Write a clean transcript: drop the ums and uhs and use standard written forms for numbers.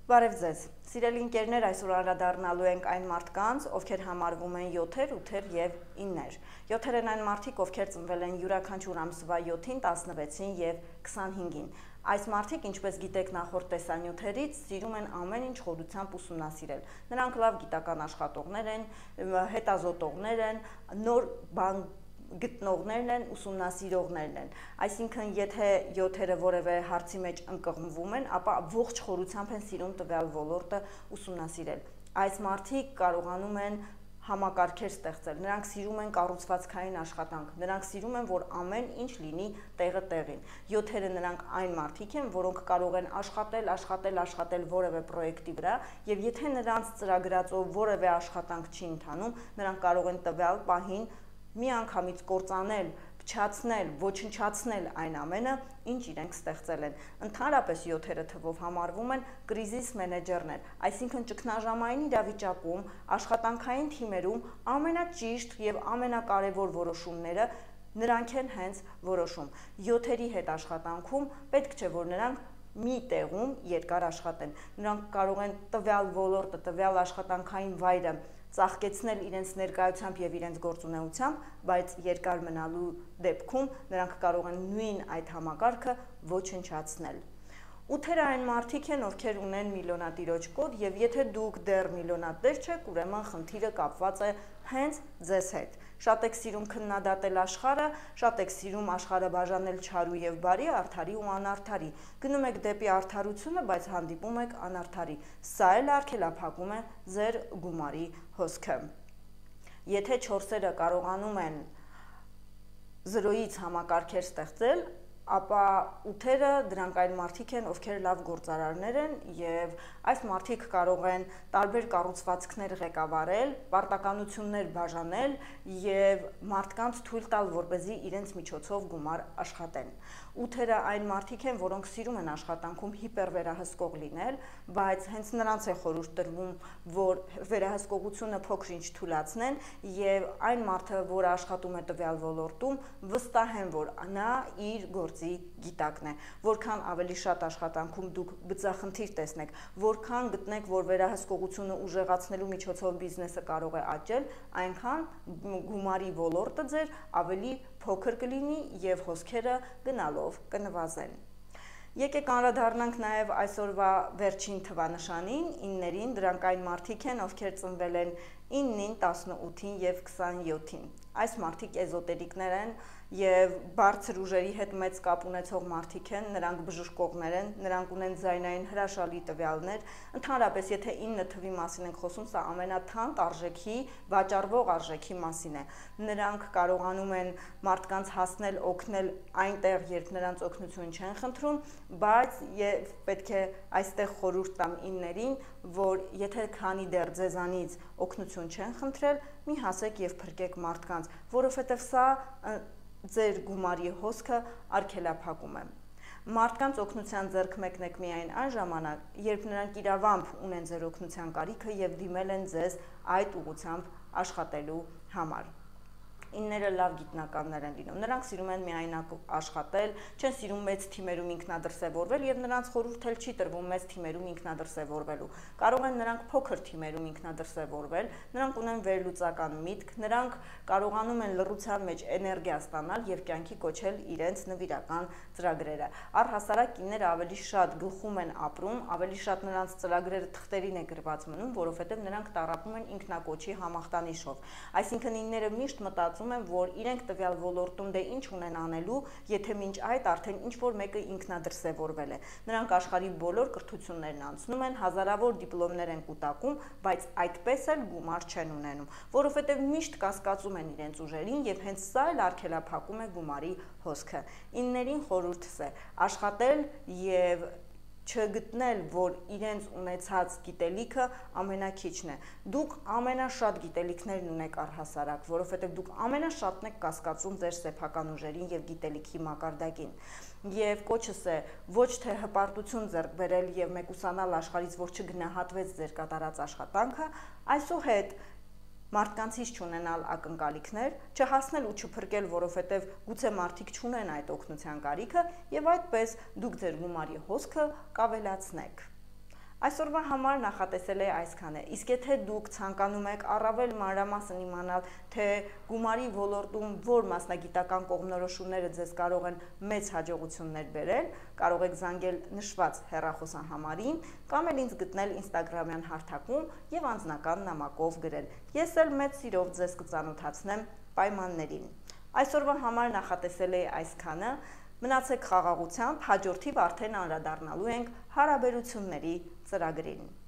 Բարև ձեզ, սիրելի ընկերներ, այսօր անդրադառնալու ենք այն մարդկանց, ովքեր համարվում են 7-եր, 8-եր եւ 9-եր։ 7-եր են այն մարդիկ, ովքեր ծնվել են յուրաքանչյուր ամսվա 7-ին, 16-ին եւ 25-ին։ Այս մարդիկ, ինչպես գիտեք նախորդ տեսանյութերից, սիրում են ամեն ինչ խորությամբ ուսումնասիրել։ Նրանք լավ գիտական աշխատողներ են, հետազոտողներ են, նոր բան գտնողներն են, ուսումնասիրողներն են։ Այսինքն, եթե 7-երը որևէ հարցի մեջ ընկղմվում են, ապա ողջ խորությամբ են սիրում տվյալ ոլորտը ուսումնասիրել։ Այս մարդիկ կարողանում են համակարգեր ստեղծել, նրանք սիրում են կառուցվածքային աշխատանք, նրանք սիրում են, որ ամեն ինչ լինի տեղը տեղին։ 7-երը նրանք այն մարդիկ են, որոնք կարող են աշխատել որևէ պրոյեկտի վրա, եւ եթե նրանց ծրագրածով որևէ աշխատանք չի ընթանում, նրանք կարող են տվյալ պահին միանգամից կործանել, փչացնել, ոչնչացնել այն ամենը, ինչ իրենք ստեղծել են։ Ընդհանրապես 7-երը թվով համարվում են կրիզիս մենեջերներ, այսինքն ճգնաժամային իրավիճակում, աշխատանքային թիմերում ամենաճիշտ եւ ամենակարևոր որոշումները նրանք են հենց որոշում։ 7-երի հետ աշխատանքում պետք չէ, որ նրանք մի տեղում երկար աշխատեն։ Նրանք կարող են տվյալ ոլորտը, տվյալ աշխատանքային վայրը ծաղկեցնել իրենց ներկայությամբ եւ իրենց գործունեությամբ, բայց երկար մնալու դեպքում նրանք կարող են նույն այդ համակարգը ոչնչացնել։ 8-երը այն մարդիկ են, ովքեր ունեն միլիոնատիրոջ կոդ, եւ եթե դուք դեռ միլիոնատեր չեք, ուրեմն խնդիրը կապված է հենց ձեզ հետ։ Շատ եք սիրում քննադատել աշխարհը, շատ եք սիրում աշխարհը բաժանել չարու եւ բարի, արդարի ու անարդարի։ Գնում եք դեպի արդարությունը, բայց հանդիպում եք անարդարի։ Սա էլ արգելափակում է ձեր գումարի հոսքը։ Եթե 4-երը կարողանում են 0-ից համակարգեր ստեղծել, ապա 8-երը դրանք այն մարդիկ են, ովքեր լավ գործարարներ են եւ այս մարդիկ կարող են տարբեր կառուցվածքներ ղեկավարել, պարտականություններ բաժանել եւ մարդկանց թույլ տալ, որպեսզի իրենց միջոցով գումար աշխատեն։ 8-երը այն մարդիկ են, որոնք սիրում են աշխատանքում հիպերվերահսկող լինել, բայց հենց նրանց է խորհուրդ տրվում, որ վերահսկողությունը փոքր-ինչ թուլացնեն եւ այն մարդը, որը աշխատում է տվյալ ոլորտում, վստահ են, որ նա իր գործի գիտակն է։ Որքան ավելի շատ աշխատանքում դուք բծախնդիր տեսնեք, որքան գտնեք, որ վերահսկողությունը ուժեղացնելու միջոցով բիզնեսը կարող է աճել, այնքան գումարի ոլորտը ձեր ավելի փոքր կլինի եւ հոսքերը գնալով կնվազեն։ Եկեք անդրադառնանք նաև այսօրվա վերջին թվանշանին, 9-ին, դրանք այն մարդիկ են, ովքեր ծնվել են 9-ին, 18-ին եւ 27-ին։ Այս մարդիկ էզոտերիկներ են եւ բարձր ուժերի հետ մեծ կապ ունեցող մարդիկ են, նրանք բժշկողներ են, նրանք ունեն ձայնային հրաշալի տվյալներ։ Ընդհանրապես, եթե 9 թվի մասին ենք խոսում, սա ամենաթանկ արժեքի, վաճառվող արժեքի մասին է։ Նրանք կարողանում են մարդկանց հասնել, օգնել այնտեղ, երբ նրանց օգնություն չեն խնդրում, բայց պետք է այստեղ խորհուրդ տամ 9-ին, որ եթե քանի դեռ ձեզանից օգնություն չեն խնդրել, մի հասեք եւ փրկեք մարդկանց, որովհետեւ սա ձեր գումարի հոսքը արգելափակում է։ Մարդկանց օգնության ձեռք մեկնեք միայն այն ժամանակ, երբ նրանք իրավամբ ունեն ձեր օգնության կարիքը եւ դիմել են ձեզ այդ ուղղությամբ աշխատելու համար։ 9-երը լավ գիտնականներ են լինում, նրանք սիրում են միայնակ աշխատել, չեն սիրում մեծ թիմերում ինքնադրսևորվել եւ նրանց խորհուրդ էլ չի տրվում մեծ թիմերում ինքնադրսևորվելու։ Կարող են նրանք փոքր թիմերում ինքնադրսևորվել, նրանք ունեն վերլուծական միտք, նրանք կարողանում են լռության մեջ էներգիա ստանալ եւ կյանքի կոչել իրենց նվիրական ծրագրերը։ Առհասարակ 9-երը ավելի շատ գլխում են ապրում, ավելի շատ նրանց ծրագրերը թղթերին է գրված մնում, որովհետեւ նրանք տառապում են ինքնակոչի համախտանիշով։ Այսինքն 9-երը միշտ մտածում են, որ իրենք տվյալ ոլորտում դե ինչ ունեն անելու, եթե մինչ այդ արդեն ինչ-որ մեկը ինքնադրսևորվել է։ Նրանք աշխարհի բոլոր կրթություններն անցնում են, հազարավոր դիպլոմներ են կուտակում, բայց այդպես էլ գումար չեն ունենում, որովհետև միշտ կասկածում են իրենց ուժերին եւ հենց սա էլ արգելափակում է գումարի հոսքը։ 9-երին խորհուրդս է աշխատել եւ չգտնել, որ իրենց ունեցած գիտելիքը ամենաքիչն է։ Դուք ամենաշատ գիտելիքներն ունեք առհասարակ, որովհետև դուք ամենաշատն եք կասկածում ձեր սեփական ուժերին եւ գիտելիքի մակարդակին։ Եվ կոչս է ոչ թե հպարտություն ձեռք բերել եւ մեկուսանալ աշխարհից, որ չգնահատվեց ձեր կատարած աշխատանքը, այսուհետ մարդկանցից չունենալ ակնկալիքներ, չհասնել ու չփրկել, որովհետև գուցե մարդիկ չունեն այդ օգնության կարիքը եւ այդպես դուք ձեր գումարի հոսքը կավելացնեք։ Այսօրվա համար նախատեսել է այսքանը, իսկ եթե դուք ցանկանում եք առավել մանրամասն իմանալ, թե գումարի ոլորտում որ մասնագիտական կողմնորոշումները ձեզ կարող են մեծ հաջողություններ բերել, կարող եք զանգել նշված հեռախոսահամարին կամ էլ ինձ գտնել Instagram-յան հարթակում եւ անձնական նամակով գրել։ Ես էլ մեծ սիրով ձեզ կծանոթացնեմ պայմաններին։ Այսօրվա համար նախատեսել է այսքանը։ Մնացեք խաղաղությամբ, հաջորդիվ արդեն անդրադառնալու ենք հարաբերությունների ծրագրին։